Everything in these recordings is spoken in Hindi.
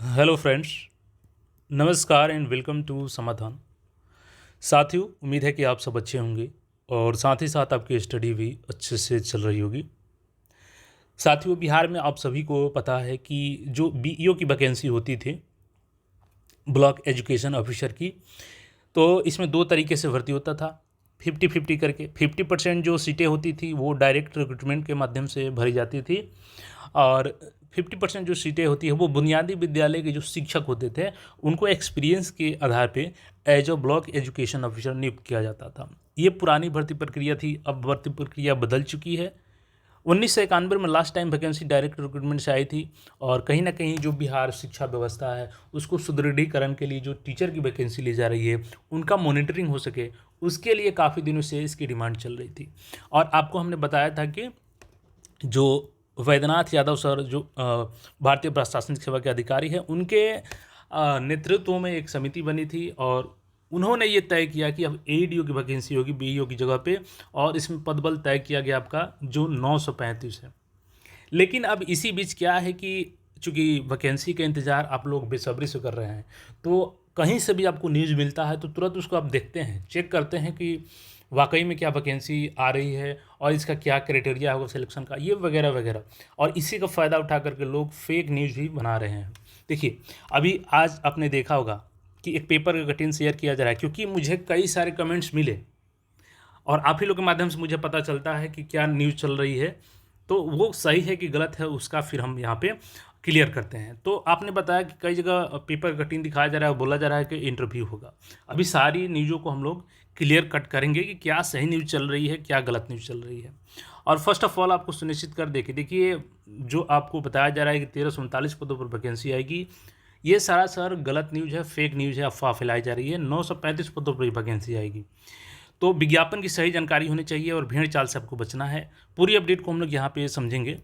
हेलो फ्रेंड्स, नमस्कार एंड वेलकम टू समाधान। साथियों, उम्मीद है कि आप सब अच्छे होंगे और साथ ही साथ आपकी स्टडी भी अच्छे से चल रही होगी। साथियों, बिहार में आप सभी को पता है कि जो बीईओ की वैकेंसी होती थी, ब्लॉक एजुकेशन ऑफिसर की, तो इसमें दो तरीके से भर्ती होता था। 50-50 करके 50% जो सीटें होती थी वो डायरेक्ट रिक्रूटमेंट के माध्यम से भरी जाती थी और 50% जो सीटें होती है वो बुनियादी विद्यालय के जो शिक्षक होते थे उनको एक्सपीरियंस के आधार पे as a block education officer नियुक्त किया जाता था। ये पुरानी भर्ती प्रक्रिया थी, अब भर्ती प्रक्रिया बदल चुकी है। 1991 में last time vacancy direct recruitment से आई थी और कहीं ना कहीं जो बिहार शिक्षा व्यवस्था है उसको सुदृढ़ीकरण के लिए जो टीचर की वैकेंसी ली जा रही है उनका मॉनिटरिंग हो सके, उसके लिए काफ़ी दिनों से इसकी डिमांड चल रही थी। और आपको हमने बताया था कि जो वैद्यनाथ यादव सर जो भारतीय प्रशासनिक सेवा के अधिकारी हैं उनके नेतृत्व में एक समिति बनी थी और उन्होंने ये तय किया कि अब एडीओ की वैकेंसी होगी बीईओ की जगह पे और इसमें पदबल तय किया गया आपका जो 935 है। लेकिन अब इसी बीच क्या है कि चूंकि वैकेंसी का इंतज़ार आप लोग बेसब्री से कर रहे हैं, तो कहीं से भी आपको न्यूज़ मिलता है तो तुरंत उसको आप देखते हैं, चेक करते हैं कि वाकई में क्या वैकेंसी आ रही है और इसका क्या क्राइटेरिया होगा सिलेक्शन का, ये वगैरह वगैरह। और इसी का फ़ायदा उठा करके लोग फेक न्यूज़ भी बना रहे हैं। देखिए, अभी आज आपने देखा होगा कि एक पेपर का कटिंग शेयर किया जा रहा है, क्योंकि मुझे कई सारे कमेंट्स मिले और आप ही लोग के माध्यम से मुझे पता चलता है कि क्या न्यूज़ चल रही है, तो वो सही है कि गलत है उसका फिर हम यहाँ पे क्लियर करते हैं। तो आपने बताया कि कई जगह पेपर कटिंग दिखाया जा रहा है, बोला जा रहा है कि इंटरव्यू होगा। अभी सारी न्यूज़ों को हम लोग क्लियर कट करेंगे कि क्या सही न्यूज़ चल रही है, क्या गलत न्यूज़ चल रही है। और फर्स्ट ऑफ ऑल आपको सुनिश्चित कर देखिए जो आपको बताया जा रहा है कि 1339 पदों पर वैकेंसी आएगी, ये सारा सर गलत न्यूज़ है, फेक न्यूज़ है, अफवाह फैलाई जा रही है। 935 पदों पर वैकेंसी आएगी। तो विज्ञापन की सही जानकारी होनी चाहिए और भेड़ चाल से आपको बचना है। पूरी अपडेट को हम लोग यहाँ पे समझेंगे।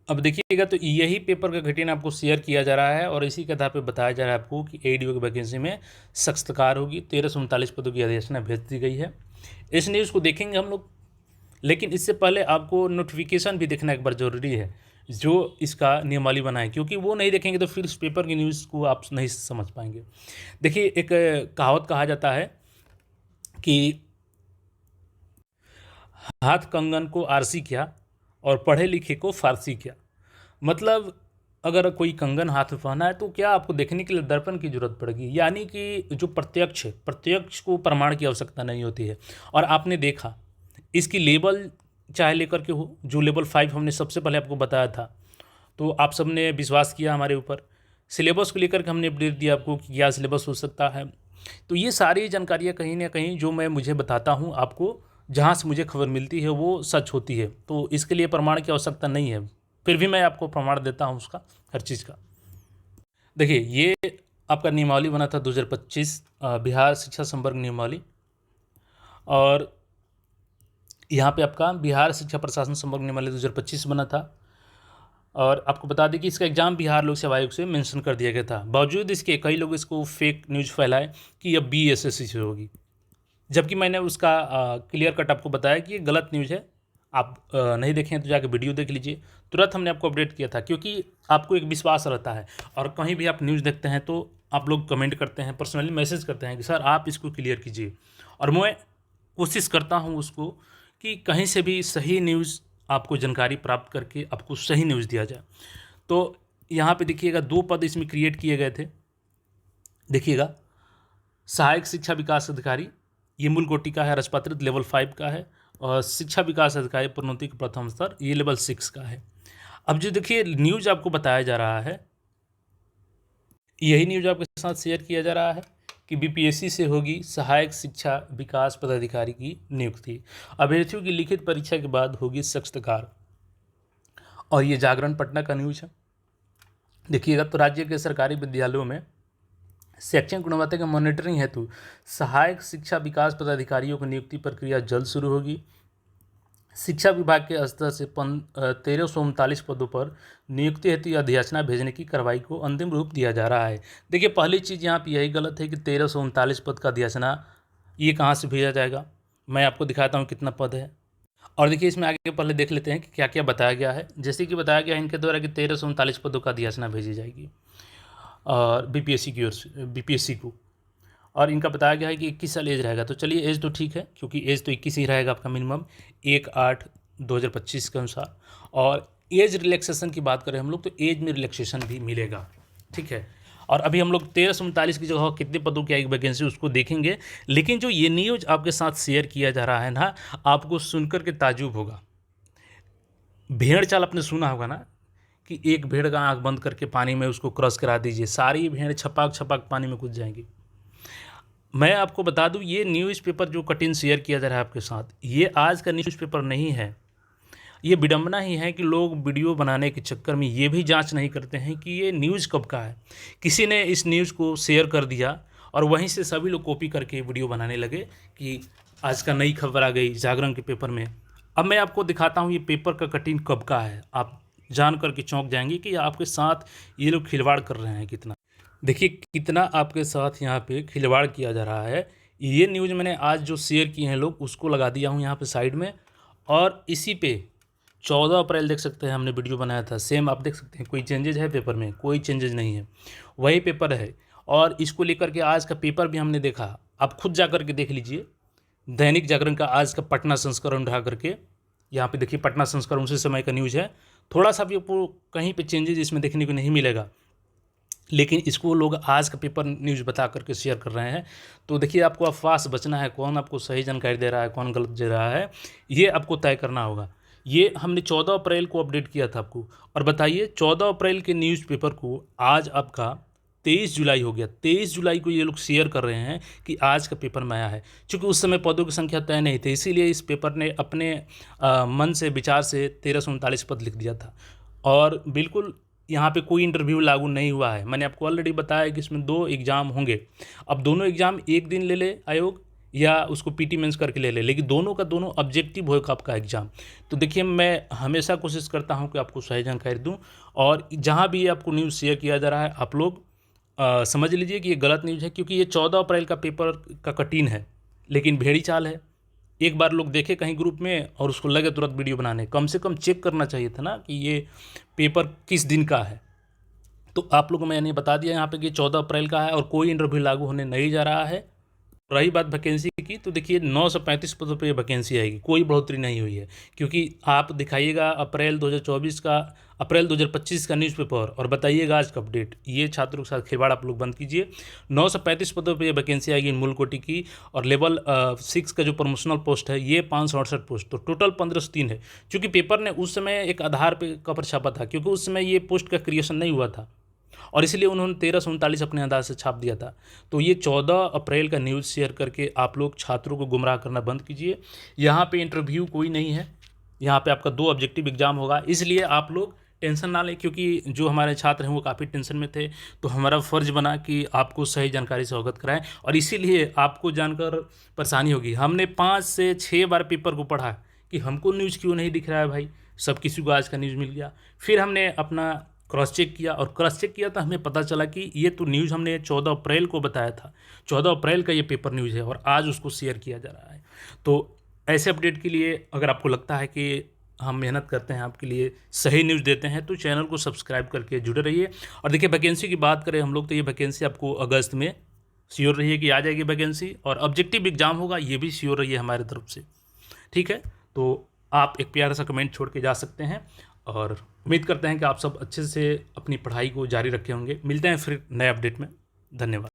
अब देखिएगा, तो यही पेपर का कटिंग आपको शेयर किया जा रहा है और इसी के आधार पर बताया जा रहा है आपको कि एडीओ की वैकेंसी में सख्त कार होगी। 1339 पदों की अधिसूचना भेज दी गई है। इस न्यूज़ को देखेंगे हम लोग, लेकिन इससे पहले आपको नोटिफिकेशन भी देखना एक बार ज़रूरी है जो इसका नियमावली बना है, क्योंकि वो नहीं देखेंगे तो फिर इस पेपर की न्यूज़ को आप नहीं समझ पाएंगे। देखिए, एक कहावत कहा जाता है कि हाथ कंगन को आरसी क्या और पढ़े लिखे को फारसी क्या। मतलब अगर कोई कंगन हाथ में पहना है तो क्या आपको देखने के लिए दर्पण की जरूरत पड़ेगी, यानी कि जो प्रत्यक्ष है, प्रत्यक्ष को प्रमाण की आवश्यकता नहीं होती है। और आपने देखा इसकी लेबल चाहे लेकर के हो, जो लेवल 5 हमने सबसे पहले आपको बताया था, तो आप सबने विश्वास किया हमारे ऊपर। सिलेबस को लेकर के हमने अपडेट दिया आपको कि क्या सिलेबस हो सकता है। तो ये सारी जानकारियाँ कहीं ना कहीं जो मैं मुझे बताता हूँ आपको, जहाँ से मुझे खबर मिलती है वो सच होती है, तो इसके लिए प्रमाण की आवश्यकता नहीं है। फिर भी मैं आपको प्रमाण देता हूँ उसका, हर चीज़ का। देखिए, ये आपका नियमावली बना था 2025, बिहार शिक्षा संवर्ग नियमावली। और यहाँ पे आपका बिहार शिक्षा प्रशासन संवर्ग नियमावली 2025 बना था। और आपको बता दें कि इसका एग्ज़ाम बिहार लोक सेवा आयोग से मेंशन कर दिया गया था। बावजूद इसके कई लोग इसको फेक न्यूज़ फैलाए कि अब बीएसएससी से होगी, जबकि मैंने उसका क्लियर कट आपको बताया कि ये गलत न्यूज़ है। आप नहीं देखें तो जाके वीडियो देख लीजिए। तुरंत हमने आपको अपडेट किया था, क्योंकि आपको एक विश्वास रहता है और कहीं भी आप न्यूज़ देखते हैं तो आप लोग कमेंट करते हैं, पर्सनली मैसेज करते हैं कि सर आप इसको क्लियर कीजिए। और मैं कोशिश करता हूँ उसको कि कहीं से भी सही न्यूज़ आपको जानकारी प्राप्त करके आपको सही न्यूज़ दिया जाए। तो यहाँ पे देखिएगा 2 पद इसमें क्रिएट किए गए थे। देखिएगा, सहायक शिक्षा विकास अधिकारी, ये मूल कोटि का है, राजपत्रित लेवल 5 का है। और शिक्षा विकास अधिकारी प्रोन्नति का प्रथम स्तर, ये लेवल 6 का है। अब जो देखिए न्यूज़ आपको बताया जा रहा है, यही न्यूज़ आपके साथ शेयर किया जा रहा है कि बीपीएससी से होगी सहायक शिक्षा विकास पदाधिकारी की नियुक्ति। अभ्यर्थियों की लिखित परीक्षा के बाद होगी सख्त कार। और ये जागरण पटना का न्यूज़ है। देखिएगा, तो राज्य के सरकारी विद्यालयों में शैक्षणिक गुणवत्ता के मॉनिटरिंग हेतु सहायक शिक्षा विकास पदाधिकारियों की नियुक्ति प्रक्रिया जल्द शुरू होगी। शिक्षा विभाग के स्तर से 1339 पदों पर नियुक्ति हेतु अधियाचना भेजने की कार्रवाई को अंतिम रूप दिया जा रहा है। देखिए, पहली चीज़ यहाँ पे यही गलत है कि 1339 पद का अधियाचना ये कहाँ से भेजा जाएगा। मैं आपको दिखाता हूँ कितना पद है। और देखिए, इसमें आगे पहले देख लेते हैं कि क्या क्या बताया गया है। जैसे कि बताया गया है इनके द्वारा कि 1339 पदों का अधियाचना भेजी जाएगी। और बीपीएससी को, और इनका बताया गया है कि 21 साल एज रहेगा। तो चलिए एज तो ठीक है, क्योंकि एज तो 21 ही रहेगा आपका मिनिमम 1/8/2025 के अनुसार। और एज रिलैक्सेशन की बात करें हम लोग तो एज में रिलैक्सेशन भी मिलेगा, ठीक है। और अभी हम लोग 1339 की जगह कितने पदों की आएगी वैकेंसी उसको देखेंगे। लेकिन जो ये न्यूज़ आपके साथ शेयर किया जा रहा है ना, आपको सुनकर के ताज्जुब होगा। भेड़ चाल आपने सुना होगा ना, कि एक भेड़ का आँख बंद करके पानी में उसको क्रॉस करा दीजिए, सारी भेड़ छपाक छपाक पानी में कूद जाएंगी। मैं आपको बता दूं, ये न्यूज़पेपर जो कटिंग शेयर किया जा रहा है आपके साथ, ये आज का न्यूज़पेपर नहीं है। ये विडंबना ही है कि लोग वीडियो बनाने के चक्कर में ये भी जांच नहीं करते हैं कि ये न्यूज़ कब का है। किसी ने इस न्यूज़ को शेयर कर दिया और वहीं से सभी लोग कॉपी करके वीडियो बनाने लगे कि आज का नई खबर आ गई जागरण के पेपर में। अब मैं आपको दिखाता हूँ ये पेपर का कटिंग कब का है, आप जान करके चौंक जाएंगे कि आपके साथ ये लोग खिलवाड़ कर रहे हैं कितना। देखिए कितना आपके साथ यहाँ पे खिलवाड़ किया जा रहा है। ये न्यूज़ मैंने आज जो शेयर किए हैं लोग, उसको लगा दिया हूँ यहाँ पे साइड में। और इसी पे 14 अप्रैल देख सकते हैं हमने वीडियो बनाया था, सेम आप देख सकते हैं। कोई चेंजेज है पेपर में? कोई चेंजेज नहीं है, वही पेपर है। और इसको लेकर के आज का पेपर भी हमने देखा, आप खुद जा कर के देख लीजिए। दैनिक जागरण का आज का पटना संस्करण उठा करके, यहाँ पे देखिए पटना संस्करण उसी समय का न्यूज़ है। थोड़ा सा भी आपको कहीं पे चेंजेज इसमें देखने को नहीं मिलेगा, लेकिन इसको लोग आज का पेपर न्यूज़ बता करके शेयर कर रहे हैं। तो देखिए आपको अफवाह से बचना है, कौन आपको सही जानकारी दे रहा है, कौन गलत दे रहा है, ये आपको तय करना होगा। ये हमने 14 अप्रैल को अपडेट किया था आपको। और बताइए 14 अप्रैल के न्यूज़पेपर को आज आपका 23 जुलाई हो गया। 23 जुलाई को ये लोग शेयर कर रहे हैं कि आज का पेपर में आया है। चूँकि उस समय पदों की संख्या तय नहीं थी, इसीलिए इस पेपर ने अपने मन से विचार से 1339 पद लिख दिया था। और बिल्कुल यहाँ पे कोई इंटरव्यू लागू नहीं हुआ है। मैंने आपको ऑलरेडी बताया कि इसमें 2 एग्ज़ाम होंगे। अब दोनों एग्ज़ाम एक दिन ले ले आयोग, या उसको पीटी मेंस करके ले ले, लेकिन दोनों का दोनों ऑब्जेक्टिव होगा आपका एग्ज़ाम। तो देखिए मैं हमेशा कोशिश करता हूँ कि आपको सही जानकारी दूँ, और जहाँ भी आपको न्यूज़ शेयर किया जा रहा है आप लोग समझ लीजिए कि ये गलत न्यूज़ है, क्योंकि ये 14 अप्रैल का पेपर का कटिंग है, लेकिन भेड़ी चाल है। एक बार लोग देखे कहीं ग्रुप में और उसको लगे तुरंत वीडियो बनाने, कम से कम चेक करना चाहिए था ना कि ये पेपर किस दिन का है। तो आप लोगों को मैंने बता दिया यहाँ पे कि 14 अप्रैल का है और कोई इंटरव्यू लागू होने नहीं जा रहा है। रही बात वैकेंसी की, तो देखिए 935 पदों पे वैकेंसी आएगी, कोई बढ़ोतरी नहीं हुई है। क्योंकि आप दिखाइएगा अप्रैल 2024 का, अप्रैल 2025 का न्यूज़पेपर और बताइएगा आज का अपडेट। ये छात्रों के साथ खिलवाड़ आप लोग बंद कीजिए। 935 पदों पे वैकेंसी आएगी मूल कोटि की, और लेवल 6 का जो प्रमोशनल पोस्ट है ये 568 पोस्ट, तो टोटल 1503 है। क्योंकि पेपर ने उस समय एक आधार पे कवर छापा था, क्योंकि उस समय ये पोस्ट का क्रिएशन नहीं हुआ था, और इसलिए उन्होंने 1339 अपने अंदाज से छाप दिया था। तो ये 14 अप्रैल का न्यूज़ शेयर करके आप लोग छात्रों को गुमराह करना बंद कीजिए। यहाँ पे इंटरव्यू कोई नहीं है, यहाँ पे आपका 2 ऑब्जेक्टिव एग्जाम होगा, इसलिए आप लोग टेंशन ना लें। क्योंकि जो हमारे छात्र हैं वो काफ़ी टेंशन में थे, तो हमारा फ़र्ज़ बना कि आपको सही जानकारी से अवगत कराएं, और इसीलिए आपको जानकर परेशानी होगी। हमने 5 से 6 बार पेपर को पढ़ा कि हमको न्यूज़ क्यों नहीं दिख रहा है भाई, सब किसी को आज का न्यूज़ मिल गया। फिर हमने अपना क्रॉस चेक किया, और क्रॉस चेक किया तो हमें पता चला कि ये तो न्यूज़ हमने 14 अप्रैल को बताया था, 14 अप्रैल का ये पेपर न्यूज़ है, और आज उसको शेयर किया जा रहा है। तो ऐसे अपडेट के लिए अगर आपको लगता है कि हम मेहनत करते हैं आपके लिए, सही न्यूज़ देते हैं, तो चैनल को सब्सक्राइब करके जुड़े रहिए। और देखिए वैकेंसी की बात करें हम लोग, तो ये वैकेंसी आपको अगस्त में श्योर रहिए कि आ जाएगी वैकेंसी, और ऑब्जेक्टिव एग्जाम होगा ये भी श्योर रहिए हमारे तरफ से, ठीक है। तो आप एक प्यारा सा कमेंट छोड़ के जा सकते हैं, और उम्मीद करते हैं कि आप सब अच्छे से अपनी पढ़ाई को जारी रखे होंगे। मिलते हैं फिर नए अपडेट में, धन्यवाद।